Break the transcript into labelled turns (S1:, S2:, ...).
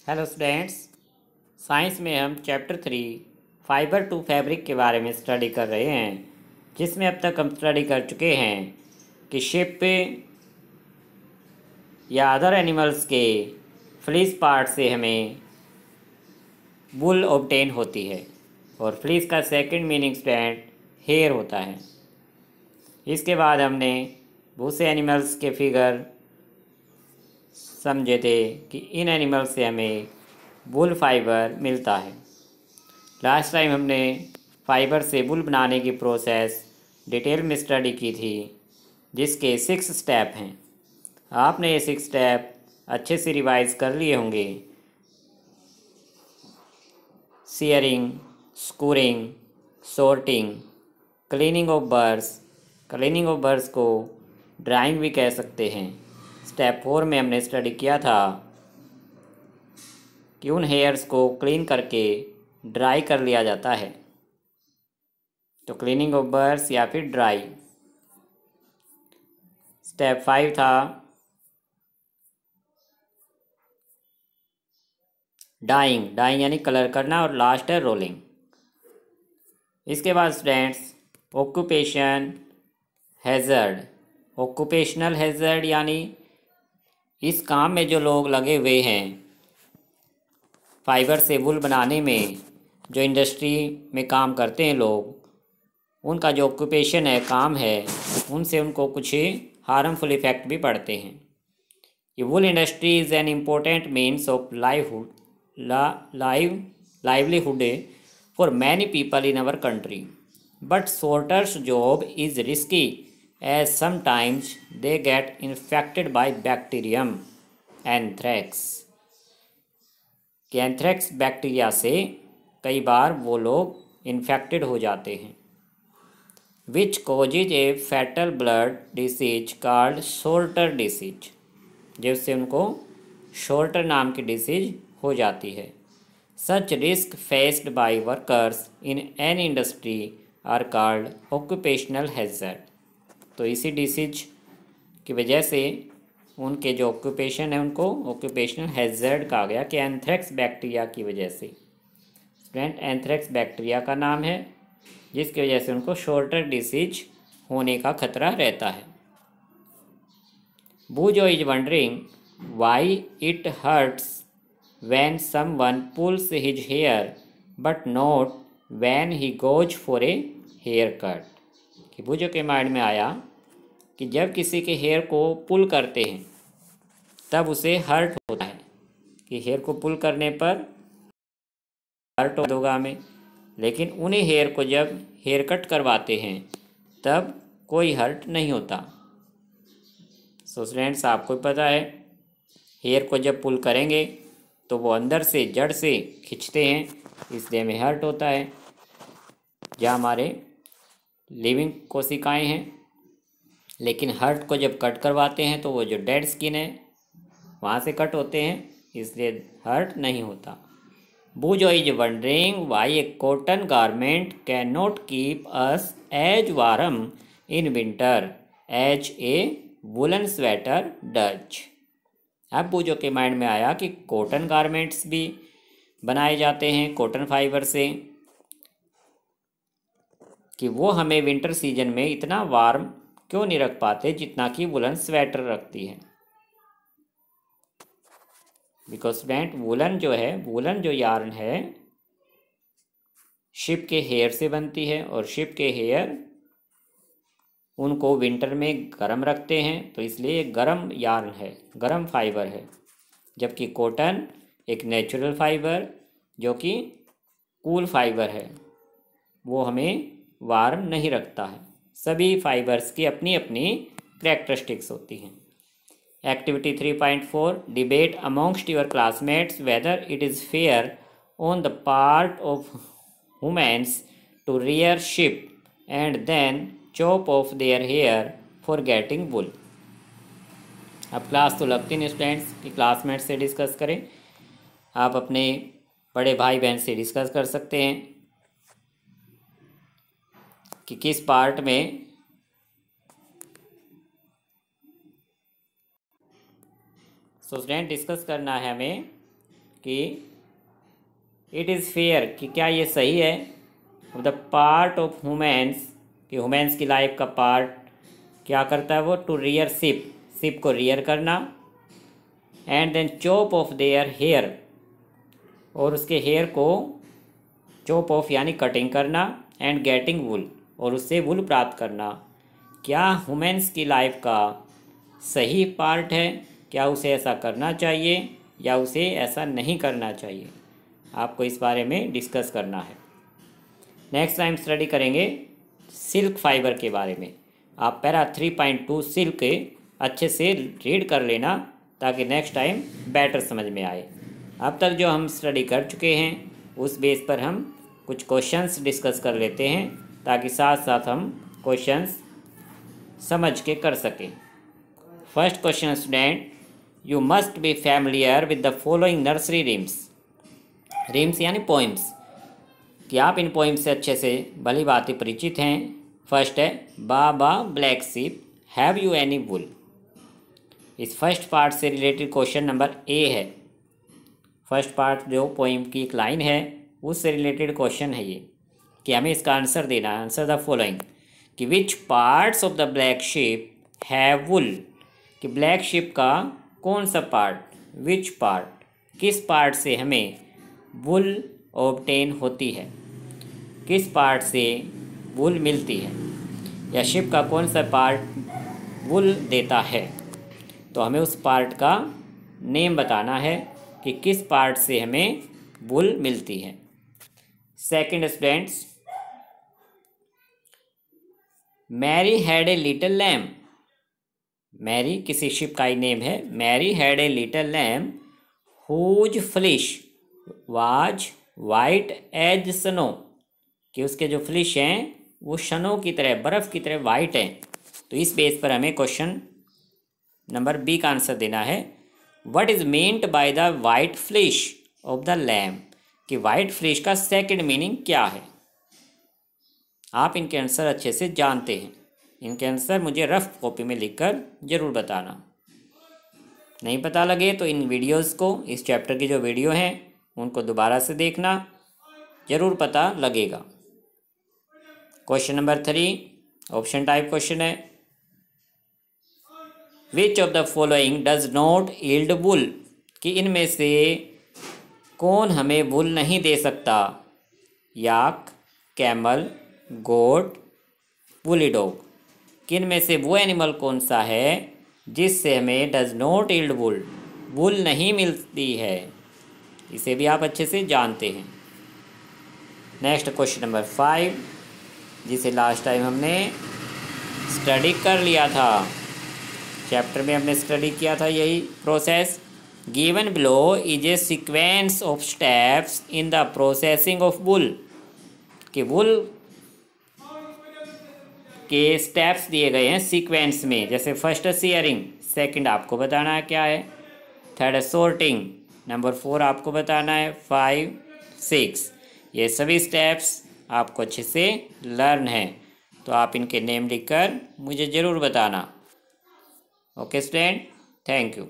S1: Hello students. Science में हम chapter 3 fibre to fabric के बारे में स्टडी कर रहे हैं, जिसमें अब तक हम स्टडी कर चुके हैं कि शिप या अदर एनिमल्स के फ्लीस पार्ट से हमें वूल ऑब्टेन होती है। और फ्लीस का सेकंड मीनिंग स्टूडेंट हेयर होता है। इसके बाद हमने बहुत से एनिमल्स के फिगर समझे थे कि इन एनिमल्स से हमें वूल फाइबर मिलता है। लास्ट टाइम हमने फाइबर से वूल बनाने की प्रोसेस डिटेल में स्टडी की थी, जिसके 6 स्टेप हैं। आपने ये 6 स्टेप अच्छे से रिवाइज कर लिए होंगे। Shearing, scouring, sorting, cleaning of birds. Cleaning of birds को ड्राइंग भी कह सकते हैं। स्टेप 4 में हमने स्टडी किया था कि उन हेयर्स को क्लीन करके ड्राई कर लिया जाता है। तो क्लीनिंग ऑफ बर्ड्स या फिर ड्राई। स्टेप 5 था डाइंग। डाइंग यानी कलर करना, और लास्ट है रोलिंग। इसके बाद students occupation hazard. Occupational hazard यानी इस काम में जो लोग लगे हुए हैं फाइबर से वूल बनाने में, जो इंडस्ट्री में काम करते हैं लोग, उनका जो ऑक्यूपेशन है, काम है, उनसे उनको कुछ हार्मफुल इफ़ेक्ट भी पड़ते हैं। ये wool industry is an important means of livelihood for many people in our country, but sorters job is risky as sometimes they get infected by bacterium anthrax। कि एंथ्रेक्स बैक्टीरिया से कई बार वो लोग इन्फेक्टेड हो जाते हैं। Which causes a fatal blood disease called sorter disease, जिससे उनको शोर्टर नाम की डिसीज हो जाती है। Such risk faced by workers in an industry are called occupational hazard. तो इसी डिसीज की वजह से उनके जो ऑक्यूपेशन है उनको ऑक्यूपेशनल हैज़र्ड कहा गया, कि एंथ्रेक्स बैक्टीरिया की वजह से। स्टूडेंट, एंथ्रेक्स बैक्टीरिया का नाम है, जिसकी वजह से उनको शोर्टर डिसीज होने का खतरा रहता है। Boojho is wondering why it hurts when someone pulls his hair but not when he goes for a haircut। कि बूजो के माइंड में आया कि जब किसी के हेयर को पुल करते हैं तब उसे हर्ट होता है, कि हेयर को पुल करने पर हर्ट होगा हमें, लेकिन उन्हीं हेयर को जब हेयर कट करवाते हैं तब कोई हर्ट नहीं होता। सो स्टूडेंट्स, आपको पता है हेयर को जब पुल करेंगे तो वो अंदर से जड़ से खींचते हैं, इसलिए हमें हर्ट होता है। जहाँ हमारे लिविंग कोशिकाएं हैं, लेकिन हर्ट को जब कट करवाते हैं तो वो जो डेड स्किन है वहाँ से कट होते हैं, इसलिए हर्ट नहीं होता। Boojho is wondering why a cotton garment can not keep us as warm in winter as a woollen sweater does. अब बूजो के माइंड में आया कि कॉटन गारमेंट्स भी बनाए जाते हैं कॉटन फाइबर से, कि वो हमें विंटर सीजन में इतना वार्म क्यों नहीं रख पाते जितना कि वुलन स्वेटर रखती है। बिकॉज स्टूडेंट, वुलन जो है, वुलन जो यार्न है शिप के हेयर से बनती है, और शिप के हेयर उनको विंटर में गर्म रखते हैं, तो इसलिए गर्म यार्न है, गर्म फाइबर है। जबकि कॉटन एक नेचुरल फाइबर जो कि कूल फाइबर है, वो हमें वार्म नहीं रखता है। सभी फाइबर्स की अपनी अपनी कैरेक्टरिस्टिक्स होती हैं। Activity 3.4 debate amongst your classmates whether it is fair on the part of womens to rear sheep and then chop off their hair for getting wool. अब क्लास तो लगती नहीं स्टूडेंट्स कि क्लासमेट से डिस्कस करें। आप अपने बड़े भाई बहन से डिस्कस कर सकते हैं कि किस पार्ट में स्टूडेंट डिस्कस करना है हमें कि इट इज़ फेयर कि क्या ये सही है, of the part of humans कि ह्यूमन्स की लाइफ का पार्ट क्या करता है वो, टू रियर शिप को रियर करना, and then chop off their hair और उसके हेयर को चॉप ऑफ यानी कटिंग करना, एंड गेटिंग वुल और उससे वुल प्राप्त करना। क्या ह्यूमन्स की लाइफ का सही पार्ट है, क्या उसे ऐसा करना चाहिए या उसे ऐसा नहीं करना चाहिए, आपको इस बारे में डिस्कस करना है। नेक्स्ट टाइम स्टडी करेंगे सिल्क फाइबर के बारे में। आप पैरा 3.2 सिल्क अच्छे से रीड कर लेना ताकि नेक्स्ट टाइम बेटर समझ में आए। अब तक जो हम स्टडी कर चुके हैं उस बेस पर हम कुछ क्वेश्चंस डिस्कस कर लेते हैं ताकि साथ साथ हम क्वेश्चंस समझ के कर सकें। First question student, you must be familiar with the following nursery RIMS यानी पोइम्स, कि आप इन पोइम से अच्छे से भली भांति परिचित हैं। फर्स्ट है baa baa black sheep have you any wool. इस फर्स्ट पार्ट से रिलेटेड क्वेश्चन नंबर ए है। फर्स्ट पार्ट जो पोइम की एक लाइन है उससे रिलेटेड क्वेश्चन है ये कि हमें इसका आंसर देना है। आंसर द फॉलोइंग कि which parts of the black sheep have wool, कि ब्लैक शिप का कौन सा पार्ट, विच पार्ट किस पार्ट से हमें वुल ऑब्टेन होती है, किस पार्ट से वुल मिलती है, या शिप का कौन सा पार्ट वुल देता है। तो हमें उस पार्ट का नेम बताना है कि किस पार्ट से हमें वुल मिलती है। Second students, Mary had a little lamb. Mary किसी शिप का ही नेम है। Mary had a little lamb whose fleece was white as snow, कि उसके जो फ्लिश हैं वो शनो की तरह, बर्फ़ की तरह वाइट हैं। तो इस बेस पर हमें क्वेश्चन नंबर बी का आंसर देना है। What is meant by the white फ्लिश of the lamb, कि वाइट फ्लिश का सेकंड मीनिंग क्या है। आप इनके आंसर अच्छे से जानते हैं। इनके आंसर मुझे रफ कॉपी में लिखकर ज़रूर बताना। नहीं पता लगे तो इन वीडियोस को, इस चैप्टर की जो वीडियो हैं उनको दोबारा से देखना, ज़रूर पता लगेगा। Question number 3 option type question है। Which of the following does not yield wool, कि इनमें से कौन हमें वुल नहीं दे सकता। Yak, camel, goat, woolly dog, कि इनमें से वो एनिमल कौन सा है जिससे हमें डज नॉट यील्ड वुल नहीं मिलती है। इसे भी आप अच्छे से जानते हैं। नेक्स्ट क्वेश्चन नंबर 5, जिसे लास्ट टाइम हमने स्टडी कर लिया था, चैप्टर में हमने स्टडी किया था यही process. Given below is a sequence of steps in the processing of wool, कि वुल के स्टेप्स दिए गए हैं सीक्वेंस में। जैसे फर्स्ट शेयरिंग, सेकंड आपको बताना है क्या है, थर्ड सॉर्टिंग, नंबर 4 आपको बताना है, 5, 6, ये सभी स्टेप्स आपको अच्छे से लर्न है। तो आप इनके नेम लिखकर मुझे ज़रूर बताना। Okay student, thank you.